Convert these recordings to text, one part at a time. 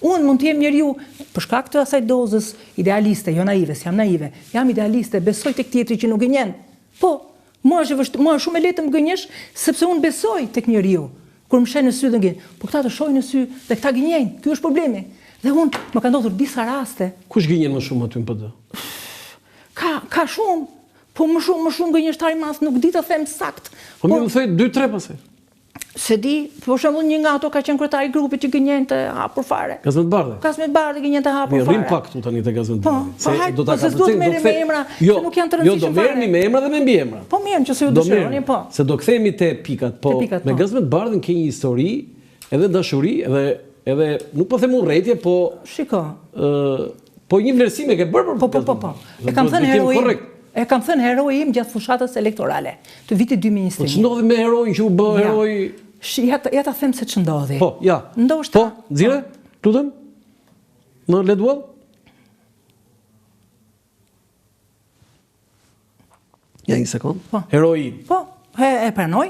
Unë mund të jem njeriu për shkak të asaj dozës idealiste, jo naive, jam naive. Jam idealiste, besoj tek tjetri që nuk gënjen. Po, mua është shumë e lehtë të më gënjesh sepse unë besoj tek njeriu. Kur më sheh në sy dhe gjen. Po këta të shohin në sy dhe këta gënjejnë. Ky është problemi. Dhe unë më ka ndodhur disa raste. Kush gënjen më shumë aty në PD? Ka shumë, po më shumë gënjeshtari mas, nuk di të them sakt. Po më thoj 2-3 pastaj. Se di, për shembull një nga ato ka qenë kryetari i grupit që gënjente hapur fare. Gazmet Bardhi. Gazmet Bardhi gënjente hapur fare. Rrim pak këtu tani te Gazmet Bardhi. Se do ta kapëcoj. Me emra, se nuk janë të rëndësishme. Jo, do merremi me emra dhe me mbiemra. Po mirë që se ju dëshironi, po. Se do kthehemi te pikat, po me Gazmet Bardhin ke një histori, edhe dashuri, edhe nuk po them urrëtie, po shiko. Po një vlerësim e ke bërë për. Po. E kam thënë heroi. E kam thënë heroi im gjatë fushatës elektorale të vitit 2021. Po ç'ndodhi me heroin që u bë heroi? Ja ta them se ç'ndodhi. Po, ja. Ndoshta. Po, nxirre, lutem. Në Ledwall? Ja një sekond. Po. Heroi. Po, e pranoj.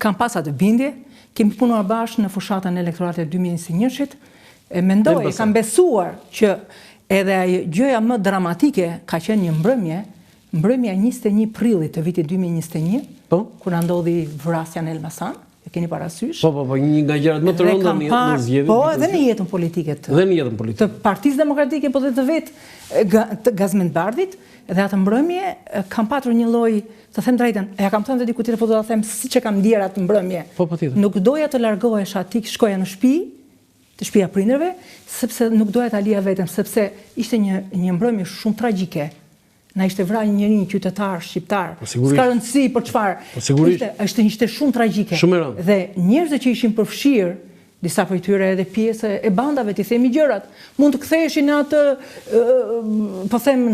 Kam pas atë bindje. Kemi punuar bashkë në fushatën elektorale të 2021-shit. E mendoj, kam besuar që edhe gjëja më dramatike ka qenë një mbrëmja 21 prillit të vitit 2021, kur na ndodhi vrasja në Elbasan, e keni parasysh. Po, një nga gjërat më të rënda në zgjedhje. Po, edhe në jetën politike të Partisë Demokratike, po dhe të vetë Gazmet Bardhit, dhe atë mbrëmje kam patur një lloj, të them drejtën, ja kam thënë te diku tjetër, po do ta them siç e kam ndier atë mbrëmje. Po, patjetër. Nuk doja të largohesha aty, shkoja në shtëpi, të shtëpia prindërve, sepse nuk doja ta lija veten, sepse ishte një mbrëmje shumë tragjike. Na ishte vrarë një qytetar shqiptar. S'ka rëndësi për çfarë. Ishte shumë tragjike. Dhe njerëzit që ishin përfshirë, disa prej tyre edhe pjesë e bandave, t'i themi gjërat, mund të ktheheshin në atë, po them,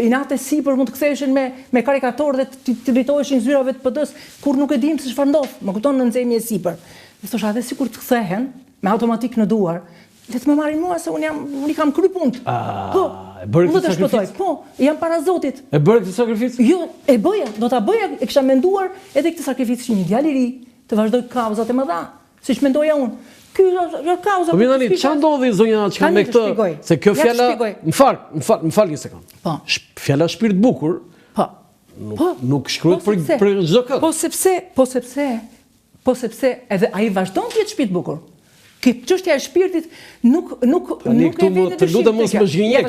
inate sipër, mund të ktheheshin me karikatorë dhe të drejtoheshin zyrave të PD-s, kur nuk e dim se çfarë ndodh. Më kupton në nxemje sipër. Dhe thosha, edhe sikur të kthehen me automatik në duar, le të më marrin mua se unë i kam kry punë. Po. Unë do të shpëtoj. Po, jam para Zotit. E bëre këtë sakrificë? Jo, e bëja, do ta bëja, e kisha menduar edhe këtë sakrificë që një djalë i ri të vazhdoj kauzat e mëdha, siç mendoja unë. Ky është kauza. Po tani çfarë ndodhi zonja çka me këtë? Se kjo fjala, më fal një sekond. Po. Fjala shpirt bukur. Po. Nuk shkruhet për çdo kënd. Po sepse edhe ai vazhdon të jetë shpirt bukur. Këtë çështja e shpirtit nuk e vjen të lutem mos më zgjinjek.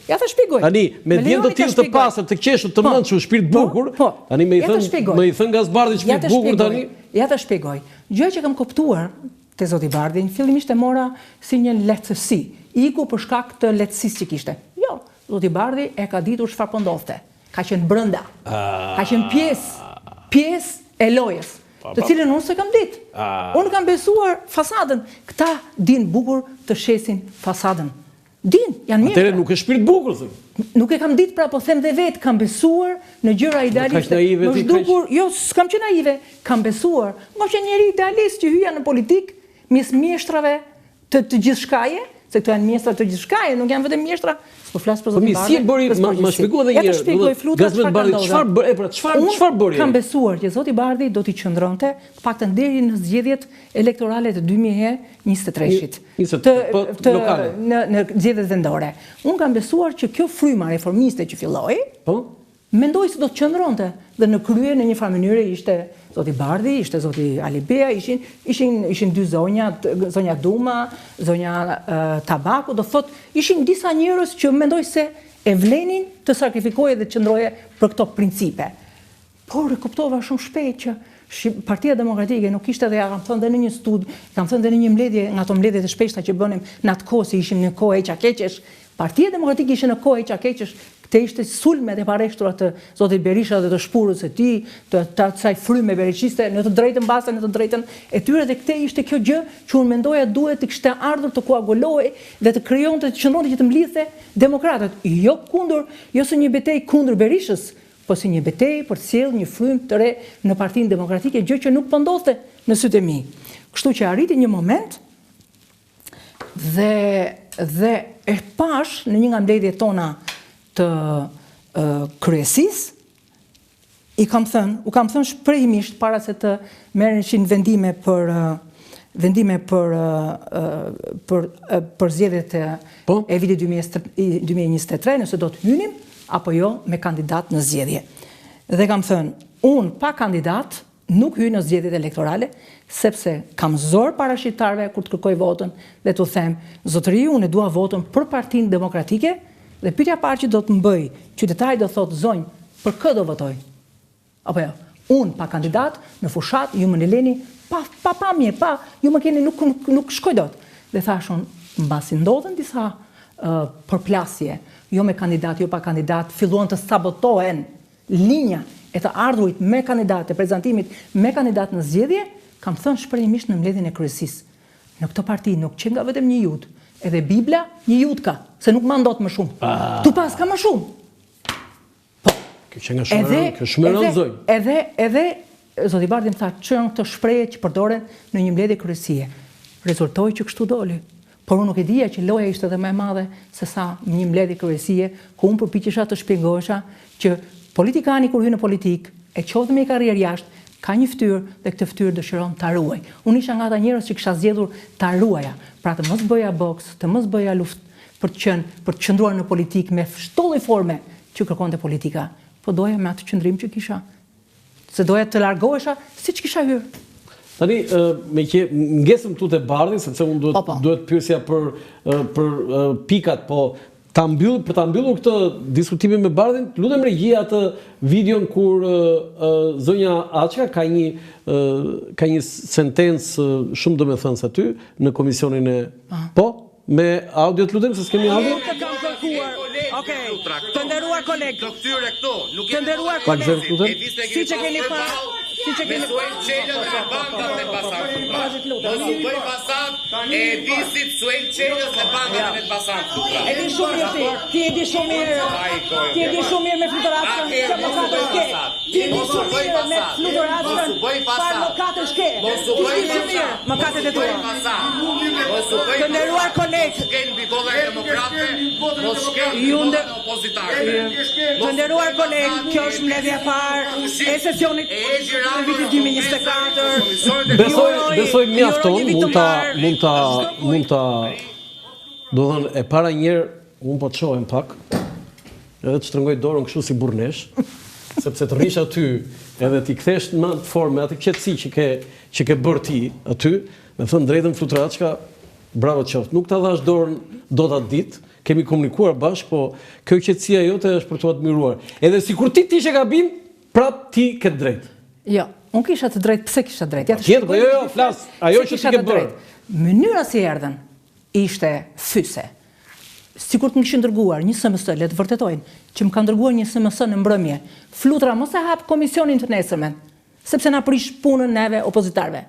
Ja ta shpjegoj. Tani me djem të tillë të pastër, të qeshur, të mendshur, shpirt bukur, tani më i thën Gazbardhi shpirt bukur tani. Ja ta shpjegoj. Gjëja që kam kuptuar te zoti Bardhi, fillimisht e mora si një lehtësi. Iku për shkak të lehtësisë që kishte. Jo, zoti Bardhi e ka ditur çfarë po ndodhte. Ka qenë brenda. Ka qenë pjesë e lojës, të cilën unë se kam ditë. Unë kam besuar fasadën. Këta din bukur të shesin fasadën. Din, janë mirë. Atëre nuk e shpirt bukur, thënë. Nuk e kam ditë, pra po them dhe vetë, kam besuar në gjëra idealiste. Më zhdukur, jo, s'kam qenë naive, kam besuar. Më qenë njëri idealist që hyja në politikë, mes mjeshtrave të gjithçkaje, se këto janë mjeshtra të gjithçkaje, nuk janë vetëm mjeshtra. Po flas për zotin Bardhi. Si e bëri, më shpjegoj edhe një herë. Gazmet Bardhi çfarë bëri? Kam besuar që zoti Bardhi do t'i qëndronte, të paktën deri në zgjedhjet elektorale të 2023-shit. Në zgjedhjet vendore. Unë kam besuar që kjo fryma reformiste që filloi, mendoj se do të qëndronte dhe në krye në një farë mënyrë ishte zoti Bardhi, ishte zoti Alibea, ishin dy zonja, zonja Duma, zonja Tabaku, do thot, ishin disa njerëz që mendoj se e vlenin të sakrifikoje dhe të qëndroje për këto principe. Por e kuptova shumë shpejt që Partia Demokratike nuk ishte, dhe ja kam thënë dhe në një studi, kam thënë dhe në një mbledhje, nga ato mbledhjet e shpeshta që bënim në atë kohë, se ishim në kohë e qakeqesh, Partia Demokratike ishte në kohë e qakeqesh, këte ishte sulmet e pareshtura të zotit Berisha dhe të shpurës e ti, të saj fryme bereqiste, në të drejtën basa, në të drejtën e tyre, dhe këte ishte kjo gjë që unë mendoja duhet të kishte ardhur të koagulohej dhe të krijon të qëndronte që të mblidhte demokratët, jo kundër, jo se një betejë kundër Berishës, po si një betejë për të sjellë një frymë të re në Partinë Demokratike, gjë që nuk po ndodhte në sytë e mi. Kështu që arriti një moment dhe e pash në një nga mbledhjet tona të kryesisë, u kam thënë shprehimisht para se të merreshin vendime për vendime për zgjedhjet e vitit 2023, nëse do të hynim, apo jo me kandidat në zgjedhje. Dhe kam thënë, unë pa kandidat nuk hyj në zgjedhjet elektorale, sepse kam zor para shqiptarëve kur të kërkoj votën dhe të them, zotëri, unë e dua votën për Partinë Demokratike dhe pyetja e parë që do të më bëj, qytetari do thotë, zonjë, për kë do votoj? Apo jo, unë pa kandidat në fushat, ju më leni pa pamje, ju më keni nuk shkoj dot. Dhe thashun, mbasi ndodhen disa përplasje, jo me kandidat, jo pa kandidat, filluan të sabotohen linja e të ardhurit me kandidat, e prezantimit me kandidat në zgjedhje, kam thënë shpërnjimisht në mbledhjen e kryesisë. Në këtë parti nuk që nga vetëm një jud, edhe Bibla një jud ka, se nuk mandot më shumë. Tu pas ka më shumë. Edhe Zoti Bardhi më tha, çon këto shprehje që përdoren në një mbledhje kryesie. Rezultoi që kështu doli. Por unë nuk e dija që loja ishte edhe më e madhe se sa një mbledhje kryesie, ku unë përpiqesha të shpjegohesha që politikani kur hyn në politik, e qoftë me karrierë jashtë, ka një fytyrë dhe këtë fytyrë dëshiron ta ruaj. Unë isha nga ata njerëz që kisha zgjedhur ta ruaja, pra të mos bëja boks, të mos bëja luftë për të qëndruar në politikë me çdo lloj forme që kërkonte politika. Po doja me atë qëndrim që kisha. Se doja të largohesha siç kisha hyrë. Tani, me që ngesëm tu te Bardhi, sepse unë duhet pyesja për pikat, po për ta mbyllur këtë diskutimin me Bardhin, lutem regjia atë videon kur zonja Açka ka një sentencë shumë domethënëse aty në komisionin e me audio, të lutem se s'kemi audio. Okej, të nderuar kolegë. Të këtyre këto, nuk të nderuar kolegë. Siç e keni parë, siç e keni Çelës me bandat me pasant. Mos u bëj pasant, e di si Suel Çelës me bandat me pasant. E di shumë mirë ti e di shumë mirë. Ti e di shumë mirë me fluturatën, çfarë më ka të shke. Ti e di shumë mirë me fluturatën, çfarë më ka të shke. Mos u bëj pasant. Më ka të detyruar. Mos u bëj. Të nderuar kolegë. Shkel mbi kollaj demokrate, mos shkel Të nderuar kolegë, kjo është mbledhja e parë e sesionit të vitit 2024. Besoj mjafton, mund ta do thënë e para njerë unë po të shohem pak, edhe të shtrëngoj dorën kështu si burnesh, sepse të rrish aty edhe t'i kthesh në atë formë, atë qetësi që ke bërë ti aty, me thënë drejtën Fluturatshka, bravo qoftë. Nuk ta dhash dorën dot atë ditë, kemi komunikuar bashkë, po kjo qetësia jote është për të admiruar. Edhe sikur ti ishe gabim, prap ti ke drejtë. Jo, unë kisha të drejtë, pse kisha drejtë? Jo, flas, ajo që ti ke bërë. Mënyra si erdhen ishte fyse. Sikur të më kishin dërguar një SMS, le të vërtetojnë, që më kanë dërguar një SMS në mbrëmje. Flutra mos e hap komisionin të nesërmen, sepse na prish punën neve opozitarëve.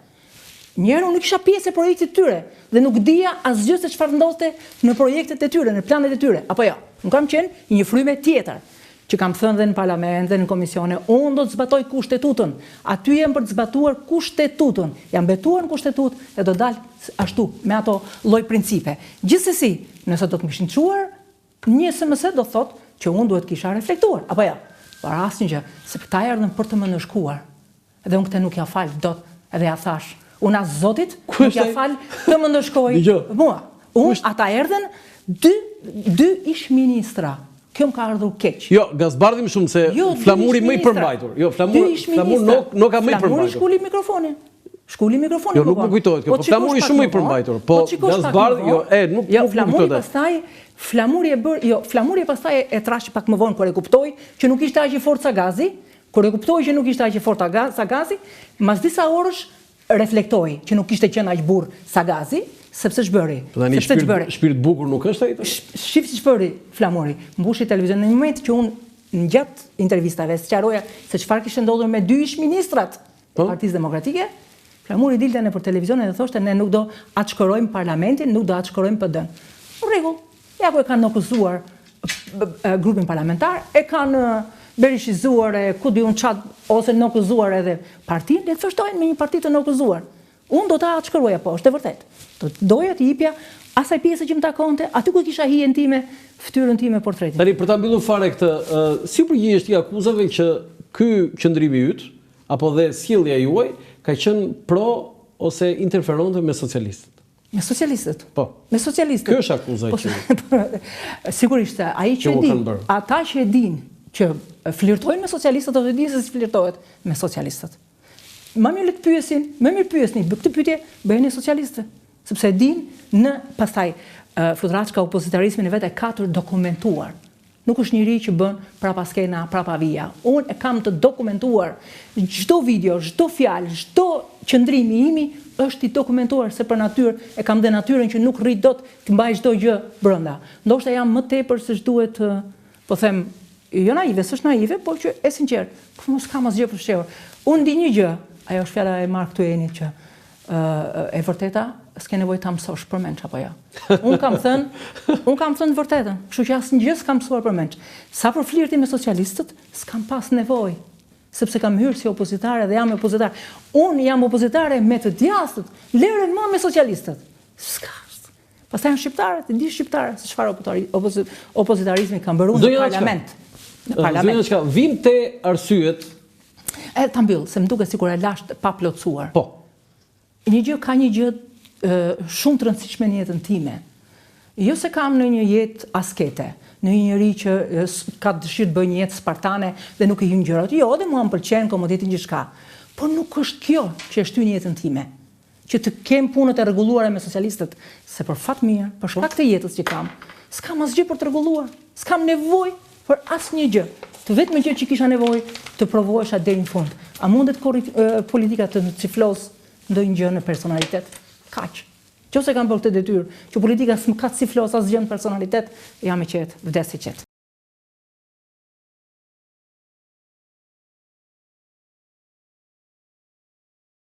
Njerë unë nuk isha pjesë e projektit tyre dhe nuk dija asgjë se çfarë ndodhte në projektet e tyre, në planet e tyre. Apo jo, nuk kam qenë një fryme tjetër, që kam thënë dhe në parlament dhe në komisione, unë do të zbatoj kushtetutën. Aty jem për të zbatuar kushtetutën. Jam betuar në kushtetutë e do dalë ashtu, me ato lloj principe. Gjithsesi, nëse do të më kishin çuar, një SMS do thotë që unë duhet kisha reflektuar. Apo jo, para asnjë gjë, se këta erdhën për të më ndëshkuar. Dhe unë këtë nuk ja fal dot, edhe ja thash. Unë as Zotit nuk ja fal të më ndëshkoj mua. Unë ata erdhen dy ish ministra. Kjo më ka ardhur keq. Jo, gazbardhim shumë se flamuri më i përmbajtur. Jo, flamur nuk ka më i përmbajtur. Flamuri shkuli mikrofonin. Shkuli mikrofonin. Jo, nuk më kujtohet kjo, po flamuri shumë i përmbajtur. Po gazbardh, jo, nuk më kujtohet. Flamuri pastaj e trashi pak më vonë kur e kuptoi që nuk ishte aq i fortë sa gazi, kur e kuptoi që nuk ishte aq i fortë sa gazi, mas disa orësh reflektoi që nuk ishte qenë aq burr sa gazi, sepse ç'bëri. Shpirt bukur nuk është ai? Shif si ç'bëri Flamuri. Mbushi televizion në një moment që unë gjatë intervistave sqaroja se çfarë kishte ndodhur me dy ish ministrat të Partisë Demokratike. Flamuri dilte nëpër televizion dhe thoshte ne nuk do atshkërojmë parlamentin, nuk do atshkërojmë PD-n. Në rregull. Ja ku e kanë akuzuar grupin parlamentar, e kanë berishizuar e ku di unë qatë ose në akuzuar edhe partinë, le të fështojnë me një parti të në akuzuar. Unë do ta atshkëroja, po, është e vërtet. Doja të jipja asaj pjesë që më takonte, aty ku kisha hijen time, fytyrën time, portretin. Tani, për ta mbyllur fare këtë, si përgjigjesh ti akuzave që ky qëndrimi yt, apo dhe sjellja juaj, ka qenë pro ose interferonte me socialistët? Me socialistët. Po. Me socialistët. Kjo është akuza që... Sigurisht, ata që e din që flirtojnë me socialistët ose din se si flirtohet me socialistët. Më mirë të pyesin, më mirë pyesni, këtë pyetje bëjeni socialistë, sepse e din në pastaj Fudraçka opozitarizmin e vet e ka të dokumentuar. Nuk është njëri që bën prapa skena, prapa vija. Unë e kam të dokumentuar. Çdo video, çdo fjalë, çdo qëndrimi imi është i dokumentuar se për natyrë e kam dhe natyrën që nuk rrit dot të mbaj çdo gjë brenda. Ndoshta jam më tepër se ç'duhet, po them, jo naive, s'është naive, por që e sinqert. Po mos kam asgjë për shërbim. Unë di një gjë, ajo është fjala e Mark Twainit që e vërteta s'ke nevojë ta mësosh përmend apo jo. Unë kam thënë vërtetën, kështu që asnjë s'kam mësuar përmend. Sa për flirtin me socialistët, s'kam pas nevojë, sepse kam hyrë si opozitare dhe jam opozitare. Unë jam opozitare me të djastët, leren më me socialistët. S'ka. Pastaj janë shqiptarët, e di shqiptarët se çfarë opozitarizmi ka bërë në parlament. Në parlament. Vim te arsyet. Ta mbyll, se më duket sikur e lash pa plotësuar. Po. Ka një gjë shumë të rëndësishme në jetën time. Jo se kam në një jetë askete, në një njeri që ka dëshirë të bëjë një jetë spartane dhe nuk i hyn gjërat. Jo, dhe mua më pëlqen komoditin gjithçka. Por nuk është kjo që e shtyn jetën time. Që të kem punët e rregulluara me socialistët, se për fat mirë, për shkak të jetës që kam, s'kam asgjë për të rregulluar. S'kam nevojë për asnjë gjë. Të vetme gjë që kisha nevojë të provohesha deri në fund. A mundet politika të ciflos ndonjë gjë në personalitet? Kaq. Nëse kam bërë këtë detyrë, që politika s'më ka ciflos asgjë në personalitet, jam i qetë, vdes i qetë.